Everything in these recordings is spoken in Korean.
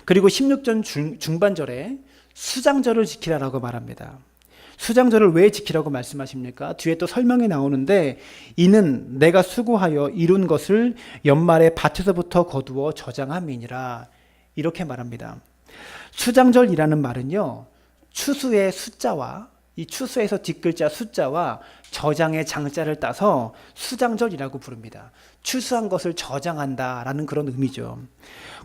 그리고 16절 중반절에 수장절을 지키라라고 말합니다. 수장절을 왜 지키라고 말씀하십니까? 뒤에 또 설명이 나오는데, 이는 내가 수고하여 이룬 것을 연말에 밭에서부터 거두어 저장함이니라, 이렇게 말합니다. 수장절이라는 말은요, 추수의 숫자와 이 추수에서 뒷글자 숫자와 저장의 장자를 따서 수장절이라고 부릅니다. 추수한 것을 저장한다라는 그런 의미죠.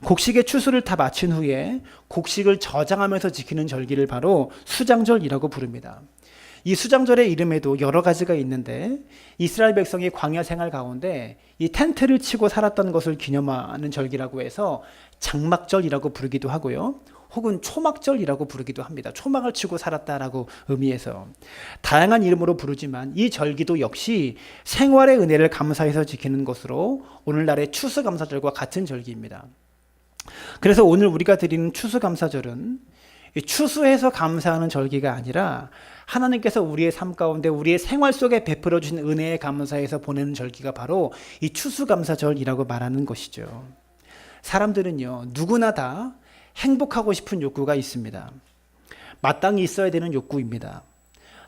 곡식의 추수를 다 마친 후에 곡식을 저장하면서 지키는 절기를 바로 수장절이라고 부릅니다. 이 수장절의 이름에도 여러 가지가 있는데, 이스라엘 백성이 광야 생활 가운데 이 텐트를 치고 살았던 것을 기념하는 절기라고 해서 장막절이라고 부르기도 하고요, 혹은 초막절이라고 부르기도 합니다. 초막을 치고 살았다라고 의미해서 다양한 이름으로 부르지만, 이 절기도 역시 생활의 은혜를 감사해서 지키는 것으로 오늘날의 추수감사절과 같은 절기입니다. 그래서 오늘 우리가 드리는 추수감사절은 추수해서 감사하는 절기가 아니라 하나님께서 우리의 삶 가운데 우리의 생활 속에 베풀어 주신 은혜에 감사해서 보내는 절기가 바로 이 추수감사절이라고 말하는 것이죠. 사람들은요, 누구나 다 행복하고 싶은 욕구가 있습니다. 마땅히 있어야 되는 욕구입니다.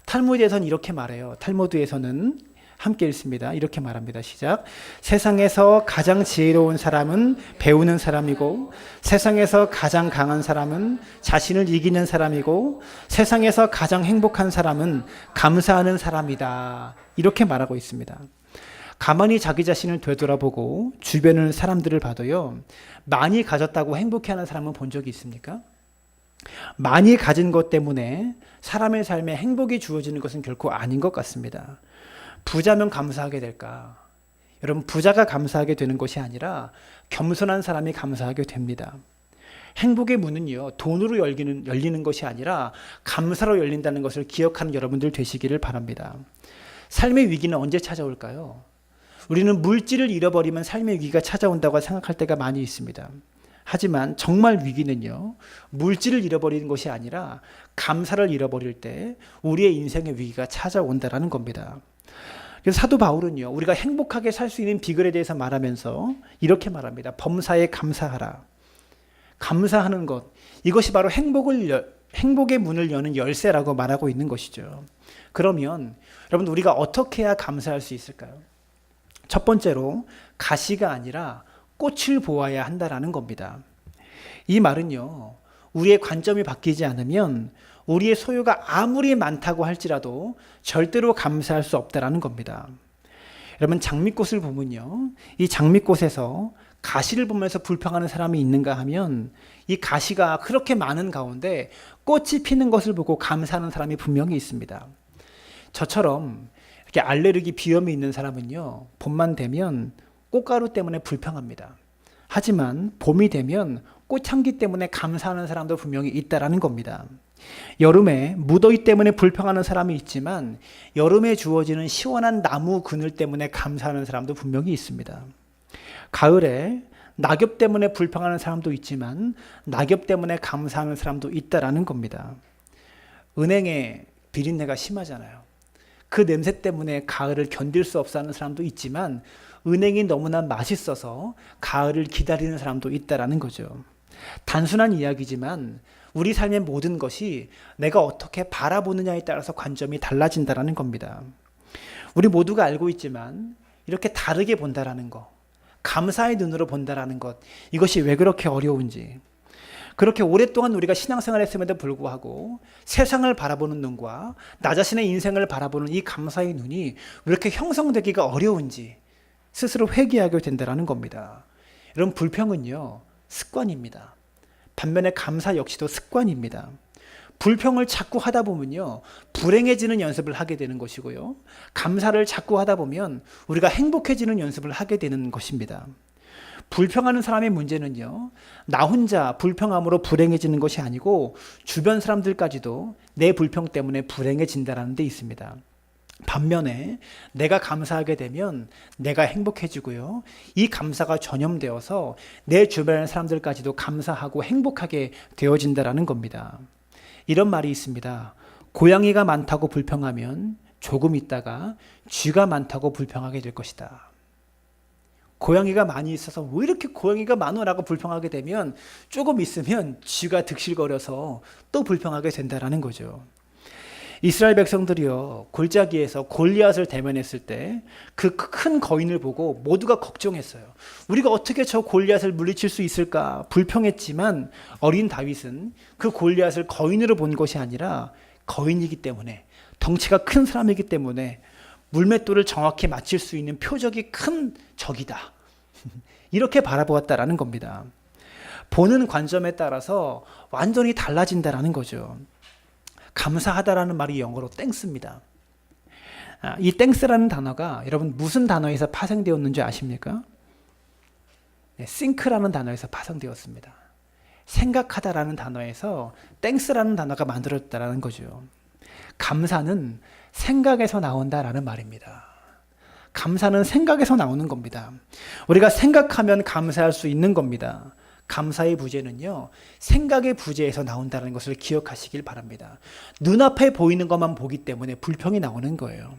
탈무드에서는 이렇게 말해요. 탈무드에서는 함께 읽습니다. 이렇게 말합니다. 시작. 세상에서 가장 지혜로운 사람은 배우는 사람이고, 세상에서 가장 강한 사람은 자신을 이기는 사람이고, 세상에서 가장 행복한 사람은 감사하는 사람이다. 이렇게 말하고 있습니다. 가만히 자기 자신을 되돌아보고 주변을 사람들을 봐도요, 많이 가졌다고 행복해하는 사람은 본 적이 있습니까? 많이 가진 것 때문에 사람의 삶에 행복이 주어지는 것은 결코 아닌 것 같습니다. 부자면 감사하게 될까? 여러분, 부자가 감사하게 되는 것이 아니라 겸손한 사람이 감사하게 됩니다. 행복의 문은요, 돈으로 열리는 것이 아니라 감사로 열린다는 것을 기억하는 여러분들 되시기를 바랍니다. 삶의 위기는 언제 찾아올까요? 우리는 물질을 잃어버리면 삶의 위기가 찾아온다고 생각할 때가 많이 있습니다. 하지만 정말 위기는요, 물질을 잃어버리는 것이 아니라 감사를 잃어버릴 때 우리의 인생의 위기가 찾아온다라는 겁니다. 그래서 사도 바울은요, 우리가 행복하게 살 수 있는 비결에 대해서 말하면서 이렇게 말합니다. 범사에 감사하라. 감사하는 것, 이것이 바로 행복의 문을 여는 열쇠라고 말하고 있는 것이죠. 그러면 여러분, 우리가 어떻게 해야 감사할 수 있을까요? 첫 번째로 가시가 아니라 꽃을 보아야 한다라는 겁니다. 이 말은요, 우리의 관점이 바뀌지 않으면 우리의 소유가 아무리 많다고 할지라도 절대로 감사할 수 없다라는 겁니다. 여러분, 장미꽃을 보면요, 이 장미꽃에서 가시를 보면서 불평하는 사람이 있는가 하면, 이 가시가 그렇게 많은 가운데 꽃이 피는 것을 보고 감사하는 사람이 분명히 있습니다. 저처럼 이렇게 알레르기 비염이 있는 사람은요, 봄만 되면 꽃가루 때문에 불평합니다. 하지만 봄이 되면 꽃향기 때문에 감사하는 사람도 분명히 있다라는 겁니다. 여름에 무더위 때문에 불평하는 사람이 있지만 여름에 주어지는 시원한 나무 그늘 때문에 감사하는 사람도 분명히 있습니다. 가을에 낙엽 때문에 불평하는 사람도 있지만 낙엽 때문에 감사하는 사람도 있다라는 겁니다. 은행에 비린내가 심하잖아요. 그 냄새 때문에 가을을 견딜 수 없어 하는 사람도 있지만 은행이 너무나 맛있어서 가을을 기다리는 사람도 있다라는 거죠. 단순한 이야기지만 우리 삶의 모든 것이 내가 어떻게 바라보느냐에 따라서 관점이 달라진다라는 겁니다. 우리 모두가 알고 있지만 이렇게 다르게 본다라는 것, 감사의 눈으로 본다라는 것, 이것이 왜 그렇게 어려운지, 그렇게 오랫동안 우리가 신앙생활을 했음에도 불구하고 세상을 바라보는 눈과 나 자신의 인생을 바라보는 이 감사의 눈이 왜 이렇게 형성되기가 어려운지 스스로 회개하게 된다는 겁니다. 여러분, 불평은요, 습관입니다. 반면에 감사 역시도 습관입니다. 불평을 자꾸 하다 보면요, 불행해지는 연습을 하게 되는 것이고요, 감사를 자꾸 하다 보면 우리가 행복해지는 연습을 하게 되는 것입니다. 불평하는 사람의 문제는요, 나 혼자 불평함으로 불행해지는 것이 아니고 주변 사람들까지도 내 불평 때문에 불행해진다는 데 있습니다. 반면에 내가 감사하게 되면 내가 행복해지고요, 이 감사가 전염되어서 내 주변의 사람들까지도 감사하고 행복하게 되어진다는 겁니다. 이런 말이 있습니다. 고양이가 많다고 불평하면 조금 있다가 쥐가 많다고 불평하게 될 것이다. 고양이가 많이 있어서 왜 이렇게 고양이가 많어라고 불평하게 되면 조금 있으면 쥐가 득실거려서 또 불평하게 된다라는 거죠. 이스라엘 백성들이요, 골짜기에서 골리앗을 대면했을 때 그 큰 거인을 보고 모두가 걱정했어요. 우리가 어떻게 저 골리앗을 물리칠 수 있을까 불평했지만 어린 다윗은 그 골리앗을 거인으로 본 것이 아니라 거인이기 때문에, 덩치가 큰 사람이기 때문에 물맷돌을 정확히 맞힐 수 있는 표적이 큰 적이다, 이렇게 바라보았다라는 겁니다. 보는 관점에 따라서 완전히 달라진다라는 거죠. 감사하다라는 말이 영어로 땡스입니다. 이 땡스라는 단어가 여러분 무슨 단어에서 파생되었는지 아십니까? 네, think라는 단어에서 파생되었습니다. 생각하다라는 단어에서 땡스라는 단어가 만들어졌다라는 거죠. 감사는 생각에서 나온다라는 말입니다. 감사는 생각에서 나오는 겁니다. 우리가 생각하면 감사할 수 있는 겁니다. 감사의 부재는요, 생각의 부재에서 나온다는 것을 기억하시길 바랍니다. 눈앞에 보이는 것만 보기 때문에 불평이 나오는 거예요.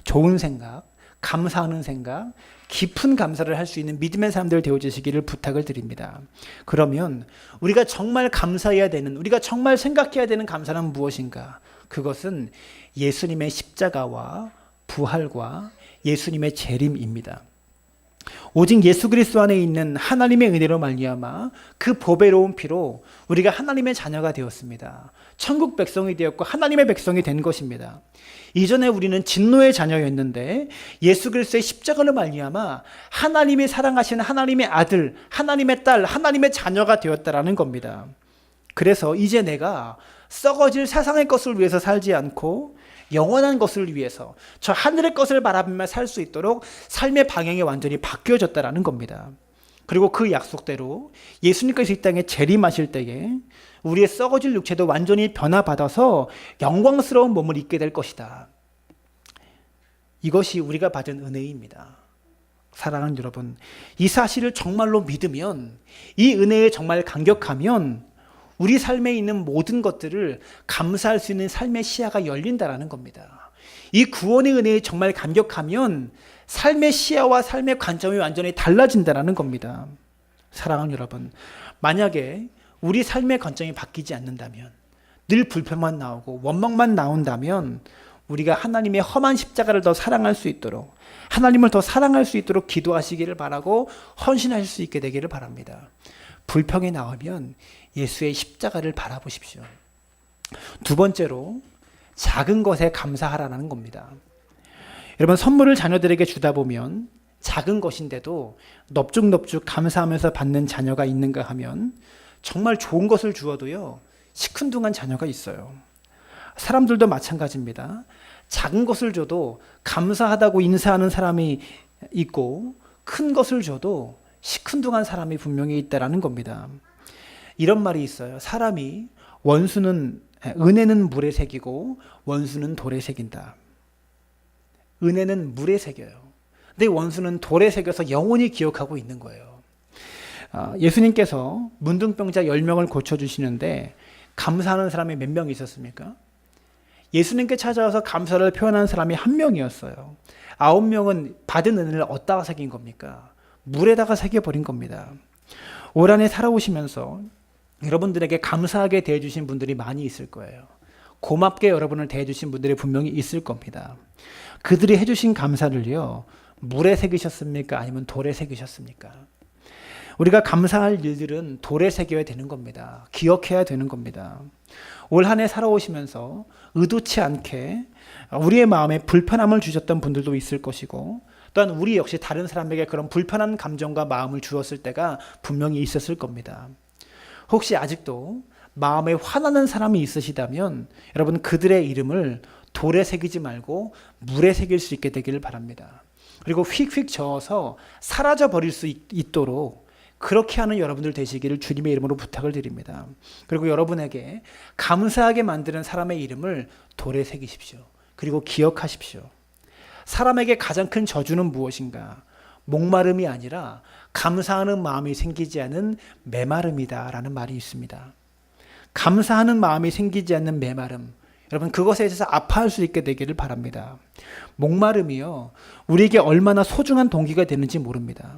좋은 생각, 감사하는 생각, 깊은 감사를 할 수 있는 믿음의 사람들 되어주시기를 부탁을 드립니다. 그러면 우리가 정말 감사해야 되는, 우리가 정말 생각해야 되는 감사는 무엇인가? 그것은 예수님의 십자가와 부활과 예수님의 재림입니다. 오직 예수 그리스도 안에 있는 하나님의 은혜로 말미암아 그 보배로운 피로 우리가 하나님의 자녀가 되었습니다. 천국 백성이 되었고 하나님의 백성이 된 것입니다. 이전에 우리는 진노의 자녀였는데 예수 그리스도의 십자가로 말미암아 하나님이 사랑하시는 하나님의 아들, 하나님의 딸, 하나님의 자녀가 되었다라는 겁니다. 그래서 이제 내가 썩어질 세상의 것을 위해서 살지 않고 영원한 것을 위해서 저 하늘의 것을 바라보며 살 수 있도록 삶의 방향이 완전히 바뀌어졌다라는 겁니다. 그리고 그 약속대로 예수님께서 이 땅에 재림하실 때에 우리의 썩어질 육체도 완전히 변화받아서 영광스러운 몸을 입게 될 것이다. 이것이 우리가 받은 은혜입니다. 사랑하는 여러분, 이 사실을 정말로 믿으면, 이 은혜에 정말 감격하면 우리 삶에 있는 모든 것들을 감사할 수 있는 삶의 시야가 열린다라는 겁니다. 이 구원의 은혜에 정말 감격하면 삶의 시야와 삶의 관점이 완전히 달라진다라는 겁니다. 사랑하는 여러분, 만약에 우리 삶의 관점이 바뀌지 않는다면, 늘 불평만 나오고 원망만 나온다면 우리가 하나님의 험한 십자가를 더 사랑할 수 있도록, 하나님을 더 사랑할 수 있도록 기도하시기를 바라고 헌신하실 수 있게 되기를 바랍니다. 불평이 나오면 예수의 십자가를 바라보십시오. 두 번째로 작은 것에 감사하라는 겁니다. 여러분, 선물을 자녀들에게 주다 보면 작은 것인데도 넙죽넙죽 감사하면서 받는 자녀가 있는가 하면 정말 좋은 것을 주어도요, 시큰둥한 자녀가 있어요. 사람들도 마찬가지입니다. 작은 것을 줘도 감사하다고 인사하는 사람이 있고 큰 것을 줘도 시큰둥한 사람이 분명히 있다라는 겁니다. 이런 말이 있어요. 사람이 은혜는 물에 새기고 원수는 돌에 새긴다. 은혜는 물에 새겨요. 근데 원수는 돌에 새겨서 영원히 기억하고 있는 거예요. 예수님께서 문둥병자 10명을 고쳐주시는데 감사하는 사람이 몇 명 있었습니까? 예수님께 찾아와서 감사를 표현한 사람이 1명이었어요. 9명은 받은 은혜를 어디다가 새긴 겁니까? 물에다가 새겨버린 겁니다. 올 한해 살아오시면서 여러분들에게 감사하게 대해주신 분들이 많이 있을 거예요. 고맙게 여러분을 대해주신 분들이 분명히 있을 겁니다. 그들이 해주신 감사를요, 물에 새기셨습니까? 아니면 돌에 새기셨습니까? 우리가 감사할 일들은 돌에 새겨야 되는 겁니다. 기억해야 되는 겁니다. 올 한 해 살아오시면서 의도치 않게 우리의 마음에 불편함을 주셨던 분들도 있을 것이고, 또한 우리 역시 다른 사람에게 그런 불편한 감정과 마음을 주었을 때가 분명히 있었을 겁니다. 혹시 아직도 마음에 화나는 사람이 있으시다면 여러분, 그들의 이름을 돌에 새기지 말고 물에 새길 수 있게 되기를 바랍니다. 그리고 휙휙 저어서 사라져 버릴 수 있도록 그렇게 하는 여러분들 되시기를 주님의 이름으로 부탁을 드립니다. 그리고 여러분에게 감사하게 만드는 사람의 이름을 돌에 새기십시오. 그리고 기억하십시오. 사람에게 가장 큰 저주는 무엇인가? 목마름이 아니라 감사하는 마음이 생기지 않은 메마름이다라는 말이 있습니다. 감사하는 마음이 생기지 않는 메마름, 여러분, 그것에 대해서 아파할 수 있게 되기를 바랍니다. 목마름이요, 우리에게 얼마나 소중한 동기가 되는지 모릅니다.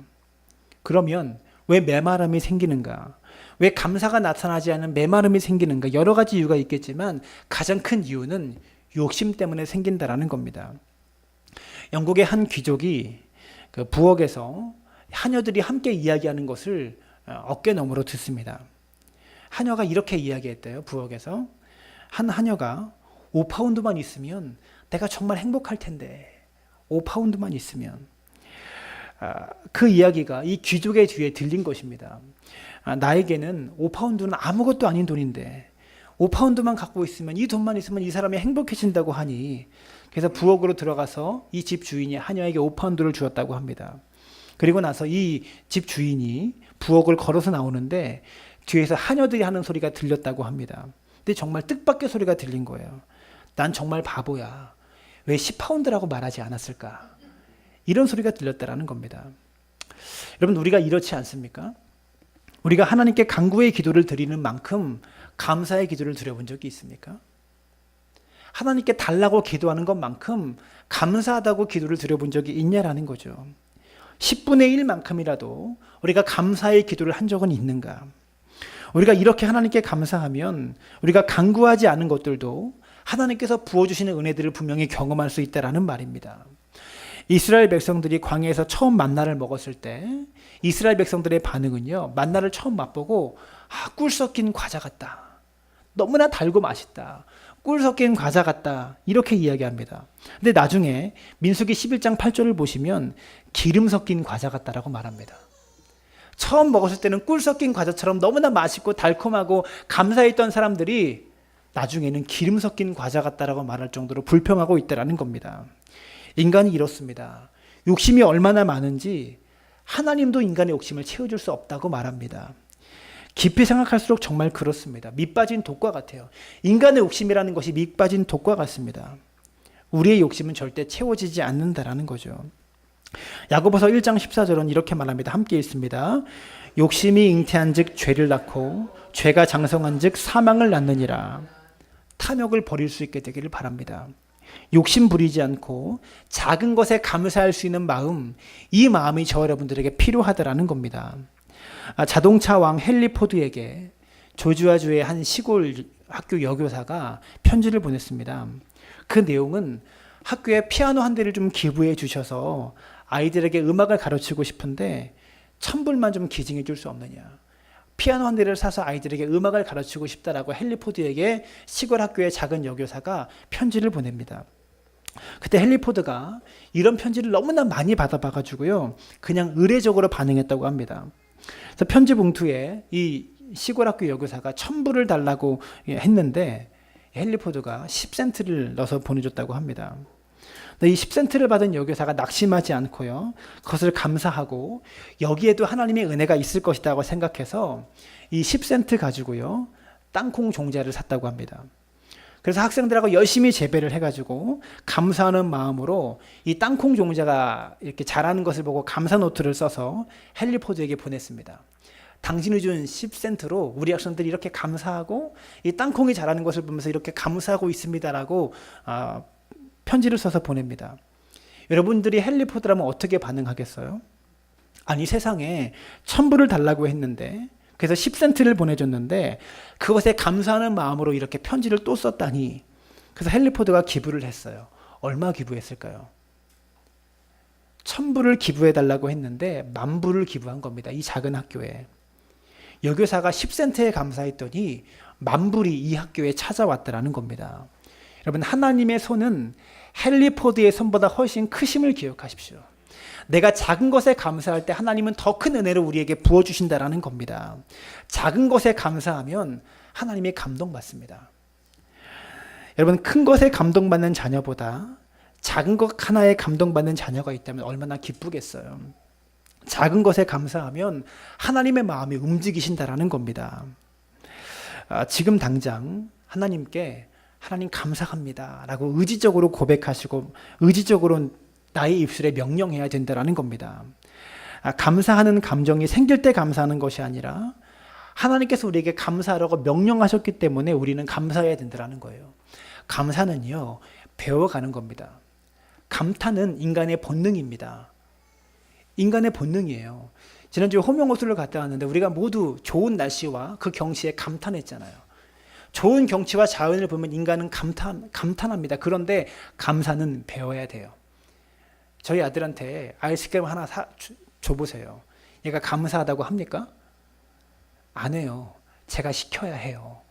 그러면 왜 메마름이 생기는가? 왜 감사가 나타나지 않은 메마름이 생기는가? 여러 가지 이유가 있겠지만 가장 큰 이유는 욕심 때문에 생긴다라는 겁니다. 영국의 한 귀족이 그 부엌에서 하녀들이 함께 이야기하는 것을 어깨너머로 듣습니다. 하녀가 이렇게 이야기했대요. 부엌에서 한 하녀가 5파운드만 있으면 내가 정말 행복할 텐데 5파운드만 있으면 그 이야기가 이 귀족의 뒤에 들린 것입니다. 나에게는 5파운드는 아무것도 아닌 돈인데 5파운드만 갖고 있으면 이 돈만 있으면 이 사람이 행복해진다고 하니 그래서 부엌으로 들어가서 이 집 주인이 하녀에게 5파운드를 주었다고 합니다. 그리고 나서 이 집 주인이 부엌을 걸어서 나오는데 뒤에서 하녀들이 하는 소리가 들렸다고 합니다. 근데 정말 뜻밖의 소리가 들린 거예요. 난 정말 바보야. 왜 10파운드라고 말하지 않았을까? 이런 소리가 들렸다라는 겁니다. 여러분, 우리가 이렇지 않습니까? 우리가 하나님께 간구의 기도를 드리는 만큼 감사의 기도를 드려본 적이 있습니까? 하나님께 달라고 기도하는 것만큼 감사하다고 기도를 드려본 적이 있냐라는 거죠. 10분의 1만큼이라도 우리가 감사의 기도를 한 적은 있는가? 우리가 이렇게 하나님께 감사하면 우리가 간구하지 않은 것들도 하나님께서 부어주시는 은혜들을 분명히 경험할 수 있다라는 말입니다. 이스라엘 백성들이 광야에서 처음 만나를 먹었을 때 이스라엘 백성들의 반응은요, 만나를 처음 맛보고 꿀 섞인 과자 같다. 너무나 달고 맛있다. 꿀 섞인 과자 같다. 이렇게 이야기합니다. 근데 나중에 민수기 11장 8절을 보시면 기름 섞인 과자 같다라고 말합니다. 처음 먹었을 때는 꿀 섞인 과자처럼 너무나 맛있고 달콤하고 감사했던 사람들이 나중에는 기름 섞인 과자 같다라고 말할 정도로 불평하고 있다라는 겁니다. 인간이 이렇습니다. 욕심이 얼마나 많은지 하나님도 인간의 욕심을 채워줄 수 없다고 말합니다. 깊이 생각할수록 정말 그렇습니다. 밑 빠진 독과 같아요. 인간의 욕심이라는 것이 밑 빠진 독과 같습니다. 우리의 욕심은 절대 채워지지 않는다라는 거죠. 야고보서 1장 14절은 이렇게 말합니다. 함께 읽습니다. 욕심이 잉태한 즉 죄를 낳고 죄가 장성한 즉 사망을 낳느니라. 탐욕을 버릴 수 있게 되기를 바랍니다. 욕심 부리지 않고 작은 것에 감사할 수 있는 마음, 이 마음이 저 여러분들에게 필요하다라는 겁니다. 자동차 왕 헨리 포드에게 조지아주의 한 시골 학교 여교사가 편지를 보냈습니다. 그 내용은 학교에 피아노 한 대를 좀 기부해 주셔서 아이들에게 음악을 가르치고 싶은데 1,000불만 좀 기증해 줄 수 없느냐. 피아노 한 대를 사서 아이들에게 음악을 가르치고 싶다라고 헨리 포드에게 시골 학교의 작은 여교사가 편지를 보냅니다. 그때 헨리 포드가 이런 편지를 너무나 많이 받아봐가지고요, 그냥 의례적으로 반응했다고 합니다. 그래서 편지 봉투에 이 시골 학교 여교사가 1,000불을 달라고 했는데 헨리 포드가 10센트를 넣어서 보내줬다고 합니다. 이 10센트를 받은 여교사가 낙심하지 않고요, 그것을 감사하고 여기에도 하나님의 은혜가 있을 것이라고 생각해서 이 10센트 가지고요, 땅콩 종자를 샀다고 합니다. 그래서 학생들하고 열심히 재배를 해가지고 감사하는 마음으로 이 땅콩 종자가 이렇게 자라는 것을 보고 감사 노트를 써서 헨리 포드에게 보냈습니다. 당신이 준 10센트로 우리 학생들이 이렇게 감사하고 이 땅콩이 자라는 것을 보면서 이렇게 감사하고 있습니다라고 편지를 써서 보냅니다. 여러분들이 헨리 포드라면 어떻게 반응하겠어요? 아니, 세상에 1,000불을 달라고 했는데, 그래서 10센트를 보내줬는데 그것에 감사하는 마음으로 이렇게 편지를 또 썼다니. 그래서 헨리 포드가 기부를 했어요. 얼마 기부했을까요? 1,000불을 기부해달라고 했는데 10,000불을 기부한 겁니다. 이 작은 학교에. 여교사가 10센트에 감사했더니 10,000불이 이 학교에 찾아왔다라는 겁니다. 여러분, 하나님의 손은 헨리 포드의 손보다 훨씬 크심을 기억하십시오. 내가 작은 것에 감사할 때 하나님은 더 큰 은혜를 우리에게 부어주신다라는 겁니다. 작은 것에 감사하면 하나님의 감동받습니다. 여러분, 큰 것에 감동받는 자녀보다 작은 것 하나에 감동받는 자녀가 있다면 얼마나 기쁘겠어요. 작은 것에 감사하면 하나님의 마음이 움직이신다라는 겁니다. 지금 당장 하나님께 하나님 감사합니다 라고 의지적으로 고백하시고 의지적으로 나의 입술에 명령해야 된다는 겁니다. 감사하는 감정이 생길 때 감사하는 것이 아니라 하나님께서 우리에게 감사하라고 명령하셨기 때문에 우리는 감사해야 된다는 거예요. 감사는요, 배워가는 겁니다. 감탄은 인간의 본능입니다. 인간의 본능이에요. 지난주에 호명호수를 갔다 왔는데 우리가 모두 좋은 날씨와 그 경치에 감탄했잖아요. 좋은 경치와 자연을 보면 인간은 감탄합니다. 그런데 감사는 배워야 돼요. 저희 아들한테 아이스크림 하나 줘보세요. 얘가 감사하다고 합니까? 안 해요. 제가 시켜야 해요.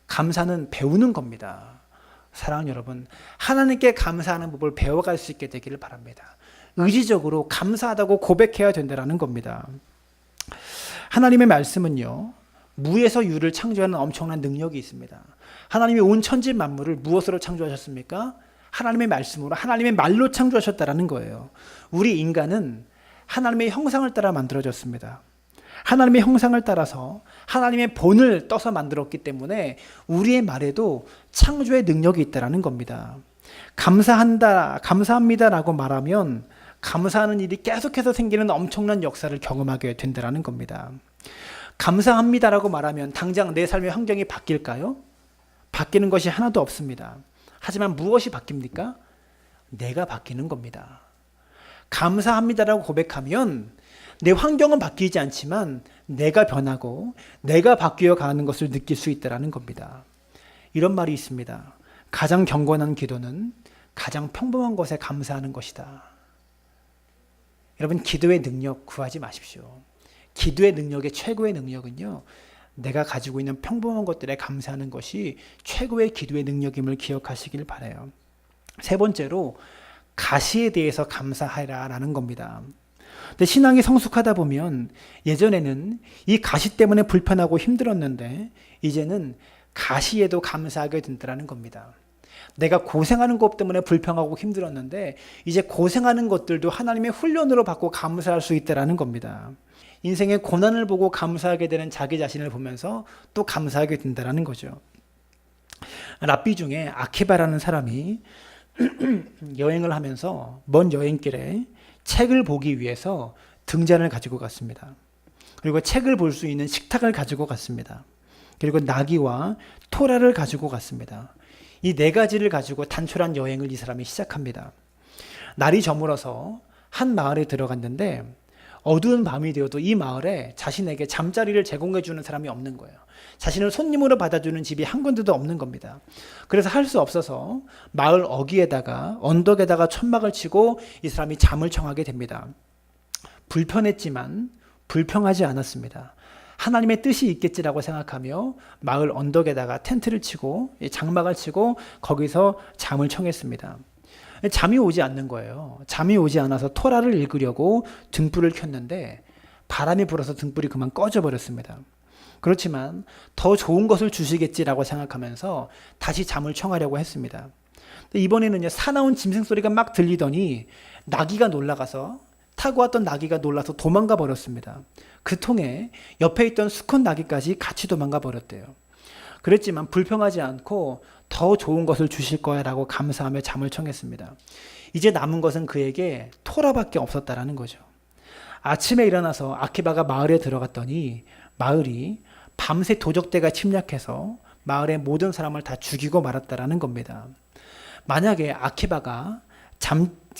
감사는 배우는 겁니다. 사랑하는 여러분, 하나님께 감사하는 법을 배워갈 수 있게 되기를 바랍니다. 의지적으로 감사하다고 고백해야 된다는 겁니다. 하나님의 말씀은요, 무에서 유를 창조하는 엄청난 능력이 있습니다. 하나님이 온 천지 만물을 무엇으로 창조하셨습니까? 하나님의 말씀으로, 하나님의 말로 창조하셨다는 거예요. 우리 인간은 하나님의 형상을 따라 만들어졌습니다. 하나님의 형상을 따라서 하나님의 본을 떠서 만들었기 때문에 우리의 말에도 창조의 능력이 있다는 겁니다. 감사합니다라고 말하면 감사하는 일이 계속해서 생기는 엄청난 역사를 경험하게 된다는 겁니다. 감사합니다라고 말하면 당장 내 삶의 환경이 바뀔까요? 바뀌는 것이 하나도 없습니다. 하지만 무엇이 바뀝니까? 내가 바뀌는 겁니다. 감사합니다라고 고백하면 내 환경은 바뀌지 않지만 내가 변하고 내가 바뀌어 가는 것을 느낄 수 있다는 겁니다. 이런 말이 있습니다. 가장 경건한 기도는 가장 평범한 것에 감사하는 것이다. 여러분, 기도의 능력 구하지 마십시오. 기도의 능력의 최고의 능력은요, 내가 가지고 있는 평범한 것들에 감사하는 것이 최고의 기도의 능력임을 기억하시길 바라요. 세 번째로 가시에 대해서 감사하라라는 겁니다. 근데 신앙이 성숙하다 보면 예전에는 이 가시 때문에 불편하고 힘들었는데 이제는 가시에도 감사하게 된다는 겁니다. 내가 고생하는 것 때문에 불평하고 힘들었는데 이제 고생하는 것들도 하나님의 훈련으로 받고 감사할 수 있다는 겁니다. 인생의 고난을 보고 감사하게 되는 자기 자신을 보면서 또 감사하게 된다는 거죠. 랍비 중에 아키바라는 사람이 여행을 하면서 먼 여행길에 책을 보기 위해서 등잔을 가지고 갔습니다. 그리고 책을 볼 수 있는 식탁을 가지고 갔습니다. 그리고 나귀와 토라를 가지고 갔습니다. 이 네 가지를 가지고 단촐한 여행을 이 사람이 시작합니다. 날이 저물어서 한 마을에 들어갔는데 어두운 밤이 되어도 이 마을에 자신에게 잠자리를 제공해 주는 사람이 없는 거예요. 자신을 손님으로 받아주는 집이 한 군데도 없는 겁니다. 그래서 할 수 없어서 마을 어귀에다가 언덕에다가 천막을 치고 이 사람이 잠을 청하게 됩니다. 불편했지만 불평하지 않았습니다. 하나님의 뜻이 있겠지라고 생각하며 마을 언덕에다가 텐트를 치고 장막을 치고 거기서 잠을 청했습니다. 잠이 오지 않는 거예요. 잠이 오지 않아서 토라를 읽으려고 등불을 켰는데 바람이 불어서 등불이 그만 꺼져 버렸습니다. 그렇지만 더 좋은 것을 주시겠지라고 생각하면서 다시 잠을 청하려고 했습니다. 이번에는요, 사나운 짐승 소리가 막 들리더니 나귀가 놀라가서 타고 왔던 나귀가 놀라서 도망가 버렸습니다. 그 통에 옆에 있던 수컷 나귀까지 같이 도망가 버렸대요. 그랬지만 불평하지 않고 더 좋은 것을 주실 거야 라고 감사하며 잠을 청했습니다. 이제 남은 것은 그에게 토라밖에 없었다라는 거죠. 아침에 일어나서 아키바가 마을에 들어갔더니 마을이 밤새 도적대가 침략해서 마을의 모든 사람을 다 죽이고 말았다라는 겁니다. 만약에 아키바가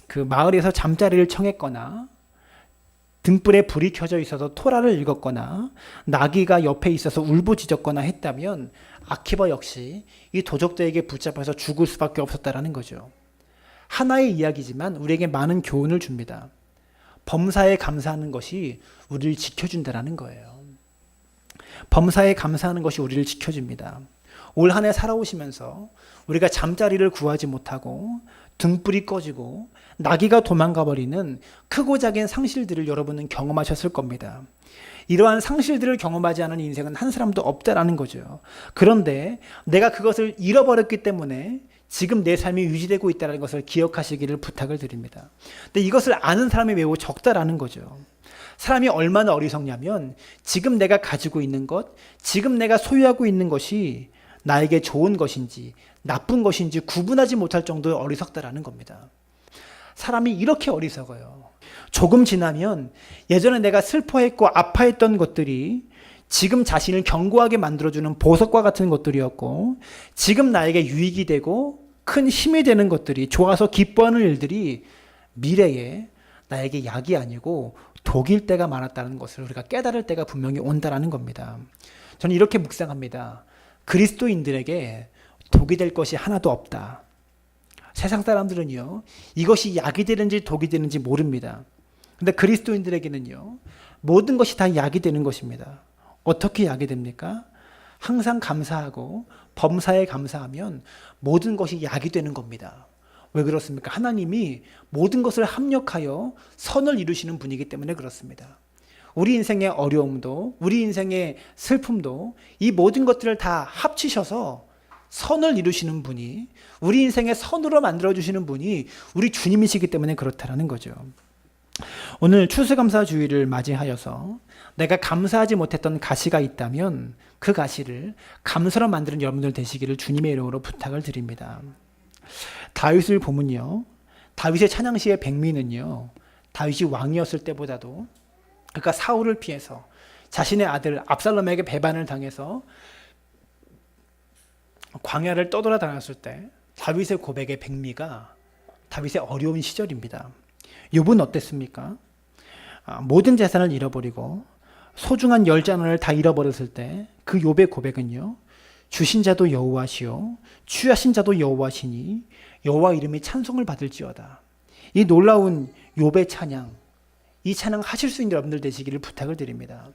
그 마을에서 잠자리를 청했거나 등불에 불이 켜져 있어서 토라를 읽었거나 나귀가 옆에 있어서 울부짖었거나 했다면 아키바 역시 이 도적들에게 붙잡혀서 죽을 수밖에 없었다라는 거죠. 하나의 이야기지만 우리에게 많은 교훈을 줍니다. 범사에 감사하는 것이 우리를 지켜준다는 거예요. 범사에 감사하는 것이 우리를 지켜줍니다. 올 한 해 살아오시면서 우리가 잠자리를 구하지 못하고 등불이 꺼지고 나귀가 도망가 버리는 크고 작은 상실들을 여러분은 경험하셨을 겁니다. 이러한 상실들을 경험하지 않은 인생은 한 사람도 없다라는 거죠. 그런데 내가 그것을 잃어버렸기 때문에 지금 내 삶이 유지되고 있다는 것을 기억하시기를 부탁을 드립니다. 근데 이것을 아는 사람이 매우 적다라는 거죠. 사람이 얼마나 어리석냐면 지금 내가 가지고 있는 것, 지금 내가 소유하고 있는 것이 나에게 좋은 것인지 나쁜 것인지 구분하지 못할 정도의 어리석다라는 겁니다. 사람이 이렇게 어리석어요. 조금 지나면 예전에 내가 슬퍼했고 아파했던 것들이 지금 자신을 견고하게 만들어주는 보석과 같은 것들이었고 지금 나에게 유익이 되고 큰 힘이 되는 것들이 좋아서 기뻐하는 일들이 미래에 나에게 약이 아니고 독일 때가 많았다는 것을 우리가 깨달을 때가 분명히 온다라는 겁니다. 저는 이렇게 묵상합니다. 그리스도인들에게 독이 될 것이 하나도 없다. 세상 사람들은요, 이것이 약이 되는지 독이 되는지 모릅니다. 근데 그리스도인들에게는요, 모든 것이 다 약이 되는 것입니다. 어떻게 약이 됩니까? 항상 감사하고 범사에 감사하면 모든 것이 약이 되는 겁니다. 왜 그렇습니까? 하나님이 모든 것을 합력하여 선을 이루시는 분이기 때문에 그렇습니다. 우리 인생의 어려움도, 우리 인생의 슬픔도 이 모든 것들을 다 합치셔서 선을 이루시는 분이, 우리 인생의 선으로 만들어주시는 분이 우리 주님이시기 때문에 그렇다라는 거죠. 오늘 추수감사주의를 맞이하여서 내가 감사하지 못했던 가시가 있다면 그 가시를 감사로 만드는 여러분들 되시기를 주님의 이름으로 부탁을 드립니다. 다윗을 보면요, 다윗의 찬양시의 백미는요, 다윗이 왕이었을 때보다도, 그러니까 사울을 피해서 자신의 아들 압살롬에게 배반을 당해서 광야를 떠돌아다녔을 때 다윗의 고백의 백미가 다윗의 어려운 시절입니다. 욥은 어땠습니까? 모든 재산을 잃어버리고 소중한 열잔원을 다 잃어버렸을 때 그 욥의 고백은요, 주신 자도 여호와시요 취하신 자도 여호와시니 여호와 이름이 찬송을 받을지어다. 이 놀라운 욥의 찬양, 이 찬양 하실 수 있는 여러분들 되시기를 부탁을 드립니다.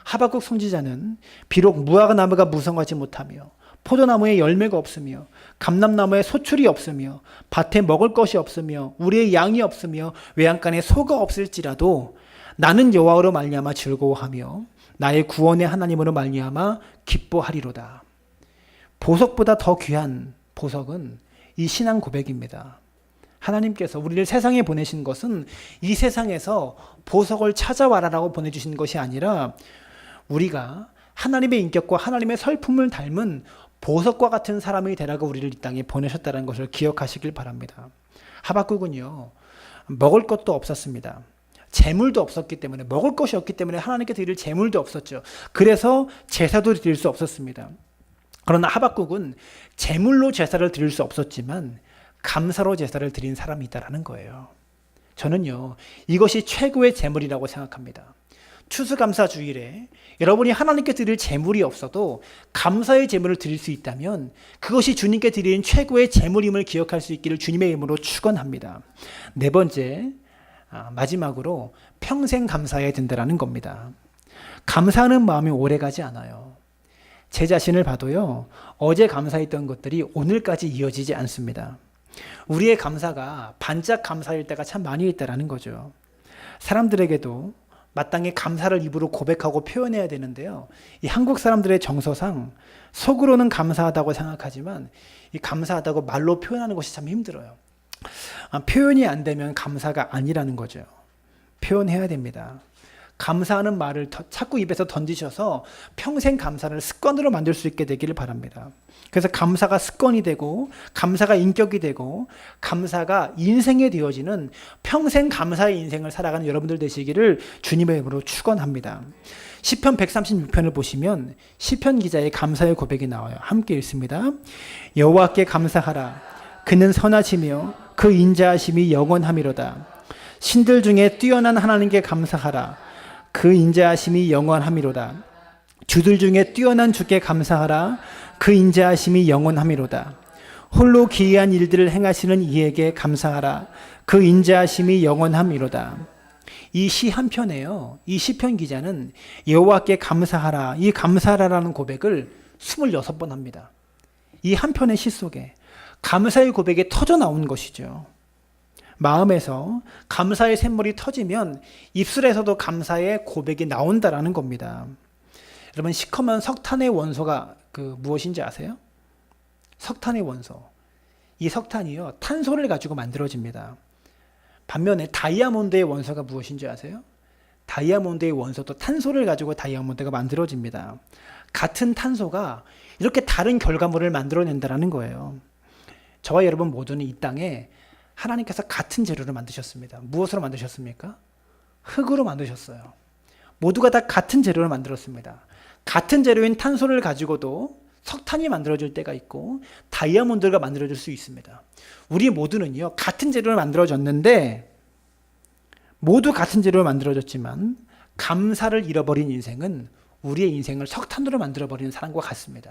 하박국 선지자는 비록 무화과나무가 무성하지 못하며 포도나무에 열매가 없으며 감람나무에 소출이 없으며 밭에 먹을 것이 없으며 우리의 양이 없으며 외양간에 소가 없을지라도 나는 여호와로 말미암아 즐거워하며 나의 구원의 하나님으로 말미암아 기뻐하리로다. 보석보다 더 귀한 보석은 이 신앙 고백입니다. 하나님께서 우리를 세상에 보내신 것은 이 세상에서 보석을 찾아와라라고 보내주신 것이 아니라 우리가 하나님의 인격과 하나님의 설품을 닮은 보석과 같은 사람이 되라고 우리를 이 땅에 보내셨다는 것을 기억하시길 바랍니다. 하박국은요, 먹을 것도 없었습니다. 재물도 없었기 때문에, 먹을 것이 없기 때문에 하나님께 드릴 재물도 없었죠. 그래서 제사도 드릴 수 없었습니다. 그러나 하박국은 재물로 제사를 드릴 수 없었지만 감사로 제사를 드린 사람이 있다라는 거예요. 저는요, 이것이 최고의 재물이라고 생각합니다. 추수감사주일에 여러분이 하나님께 드릴 재물이 없어도 감사의 재물을 드릴 수 있다면 그것이 주님께 드리는 최고의 재물임을 기억할 수 있기를 주님의 이름으로 축원합니다. 네 번째, 마지막으로 평생 감사해야 된다는 겁니다. 감사하는 마음이 오래가지 않아요. 제 자신을 봐도요, 어제 감사했던 것들이 오늘까지 이어지지 않습니다. 우리의 감사가 반짝 감사일 때가 참 많이 있다는 거죠. 사람들에게도 마땅히 감사를 입으로 고백하고 표현해야 되는데요, 이 한국 사람들의 정서상 속으로는 감사하다고 생각하지만 이 감사하다고 말로 표현하는 것이 참 힘들어요. 표현이 안 되면 감사가 아니라는 거죠. 표현해야 됩니다. 감사하는 말을 자꾸 입에서 던지셔서 평생 감사를 습관으로 만들 수 있게 되기를 바랍니다. 그래서 감사가 습관이 되고 감사가 인격이 되고 감사가 인생에 되어지는 평생 감사의 인생을 살아가는 여러분들 되시기를 주님의 이름으로 축원합니다. 시편 136편을 보시면 시편 기자의 감사의 고백이 나와요. 함께 읽습니다. 여호와께 감사하라. 그는 선하시며 그 인자하심이 영원함이로다. 신들 중에 뛰어난 하나님께 감사하라. 그 인자하심이 영원함이로다. 주들 중에 뛰어난 주께 감사하라. 그 인자하심이 영원함이로다. 홀로 기이한 일들을 행하시는 이에게 감사하라. 그 인자하심이 영원함이로다. 이 시 한 편에요, 이 시편 기자는 여호와께 감사하라, 이 감사하라라는 고백을 26번 합니다. 이 한 편의 시 속에 감사의 고백이 터져 나온 것이죠. 마음에서 감사의 샘물이 터지면 입술에서도 감사의 고백이 나온다라는 겁니다. 여러분, 시커먼 석탄의 원소가 무엇인지 아세요? 석탄의 원소. 이 석탄이요, 탄소를 가지고 만들어집니다. 반면에 다이아몬드의 원소가 무엇인지 아세요? 다이아몬드의 원소도 탄소를 가지고 다이아몬드가 만들어집니다. 같은 탄소가 이렇게 다른 결과물을 만들어낸다는 거예요. 저와 여러분 모두는 이 땅에 하나님께서 같은 재료를 만드셨습니다. 무엇으로 만드셨습니까? 흙으로 만드셨어요. 모두가 다 같은 재료를 만들었습니다. 같은 재료인 탄소를 가지고도 석탄이 만들어질 때가 있고 다이아몬드가 만들어질 수 있습니다. 우리 모두는요, 같은 재료를 만들어졌는데 모두 같은 재료로 만들어졌지만 감사를 잃어버린 인생은 우리의 인생을 석탄으로 만들어버리는 사람과 같습니다.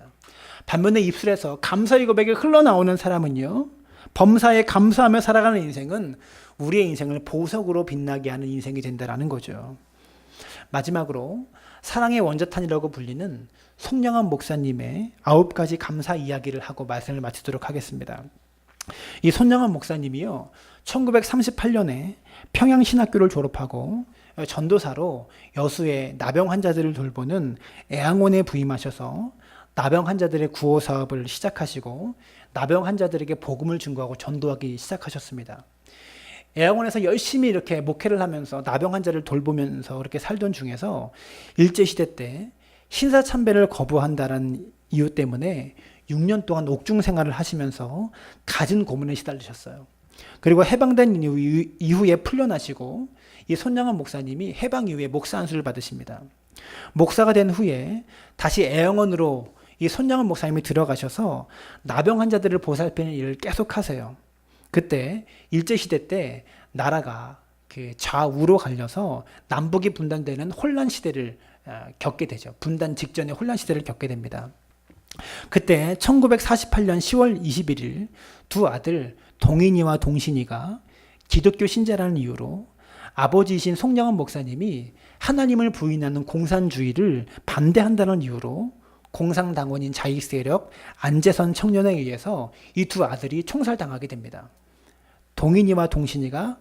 반면에 입술에서 감사의 고백이 흘러나오는 사람은요, 범사에 감사하며 살아가는 인생은 우리의 인생을 보석으로 빛나게 하는 인생이 된다는 거죠. 마지막으로 사랑의 원자탄이라고 불리는 송영한 목사님의 9가지 감사 이야기를 하고 말씀을 마치도록 하겠습니다. 이 손영한 목사님이요, 1938년에 평양신학교를 졸업하고 전도사로 여수의 나병 환자들을 돌보는 애양원에 부임하셔서 나병 환자들의 구호 사업을 시작하시고 나병 환자들에게 복음을 증거하고 전도하기 시작하셨습니다. 애양원에서 열심히 이렇게 목회를 하면서 나병 환자를 돌보면서 그렇게 살던 중에서 일제시대 때 신사참배를 거부한다는 이유 때문에 6년 동안 옥중 생활을 하시면서 갖은 고문에 시달리셨어요. 그리고 해방된 이후에 풀려나시고 이 손양원 목사님이 해방 이후에 목사 안수를 받으십니다. 목사가 된 후에 다시 애영원으로 이 손양원 목사님이 들어가셔서 나병 환자들을 보살피는 일을 계속 하세요. 그때 일제시대 때 나라가 그 좌우로 갈려서 남북이 분단되는 혼란 시대를 겪게 되죠. 분단 직전의 혼란 시대를 겪게 됩니다. 그때 1948년 10월 21일 두 아들 동인이와 동신이가 기독교 신자라는 이유로 아버지이신 송영원 목사님이 하나님을 부인하는 공산주의를 반대한다는 이유로 공산당원인 자익세력 안재선 청년에 의해서 이 두 아들이 총살당하게 됩니다. 동인이와 동신이가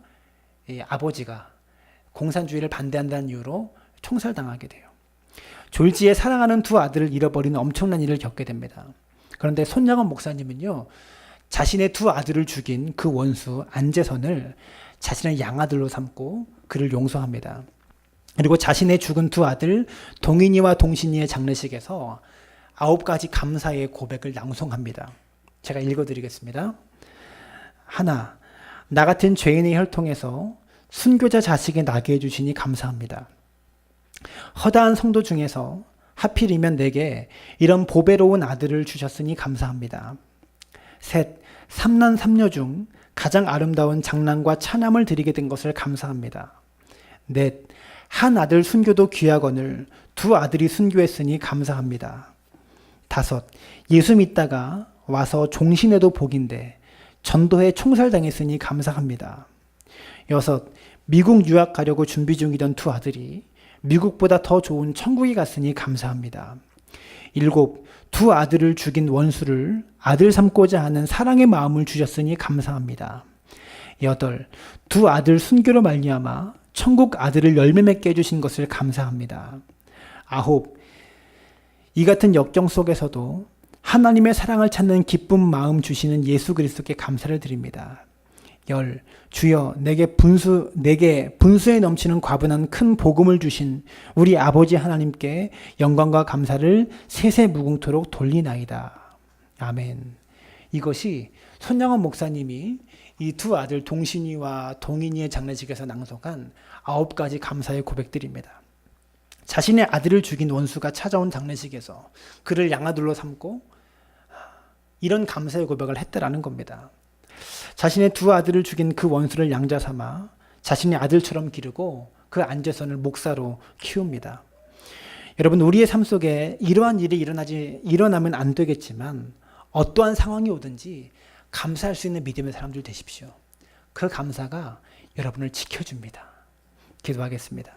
아버지가 공산주의를 반대한다는 이유로 총살당하게 돼요. 졸지에 사랑하는 두 아들을 잃어버리는 엄청난 일을 겪게 됩니다. 그런데 손양원 목사님은요, 자신의 두 아들을 죽인 그 원수 안재선을 자신의 양아들로 삼고 그를 용서합니다. 그리고 자신의 죽은 두 아들 동인이와 동신이의 장례식에서 9가지 감사의 고백을 낭송합니다. 제가 읽어드리겠습니다. 하나, 나 같은 죄인의 혈통에서 순교자 자식이 나게 해주시니 감사합니다. 허다한 성도 중에서 하필이면 내게 이런 보배로운 아들을 주셨으니 감사합니다. 셋, 삼남 삼녀 중 가장 아름다운 장남과 차남을 드리게 된 것을 감사합니다. 넷, 한 아들 순교도 귀하거늘 두 아들이 순교했으니 감사합니다. 다섯, 예수 믿다가 와서 종신해도 복인데 전도에 총살당했으니 감사합니다. 여섯, 미국 유학 가려고 준비 중이던 두 아들이 미국보다 더 좋은 천국에 갔으니 감사합니다. 일곱, 두 아들을 죽인 원수를 아들 삼고자 하는 사랑의 마음을 주셨으니 감사합니다. 여덟, 두 아들 순교로 말미암아 천국 아들을 열매 맺게 해주신 것을 감사합니다. 아홉, 이 같은 역경 속에서도 하나님의 사랑을 찾는 기쁜 마음 주시는 예수 그리스도께 감사를 드립니다. 열, 주여 내게 분수에 넘치는 과분한 큰 복음을 주신 우리 아버지 하나님께 영광과 감사를 세세무궁토록 돌리나이다. 아멘. 이것이 손양원 목사님이 이 두 아들 동신이와 동인이의 장례식에서 낭송한 9가지 감사의 고백들입니다. 자신의 아들을 죽인 원수가 찾아온 장례식에서 그를 양아들로 삼고 이런 감사의 고백을 했다라는 겁니다. 자신의 두 아들을 죽인 그 원수를 양자 삼아 자신의 아들처럼 기르고 그 안재선을 목사로 키웁니다. 여러분, 우리의 삶 속에 이러한 일이 일어나면 안 되겠지만 어떠한 상황이 오든지 감사할 수 있는 믿음의 사람들 되십시오. 그 감사가 여러분을 지켜줍니다. 기도하겠습니다.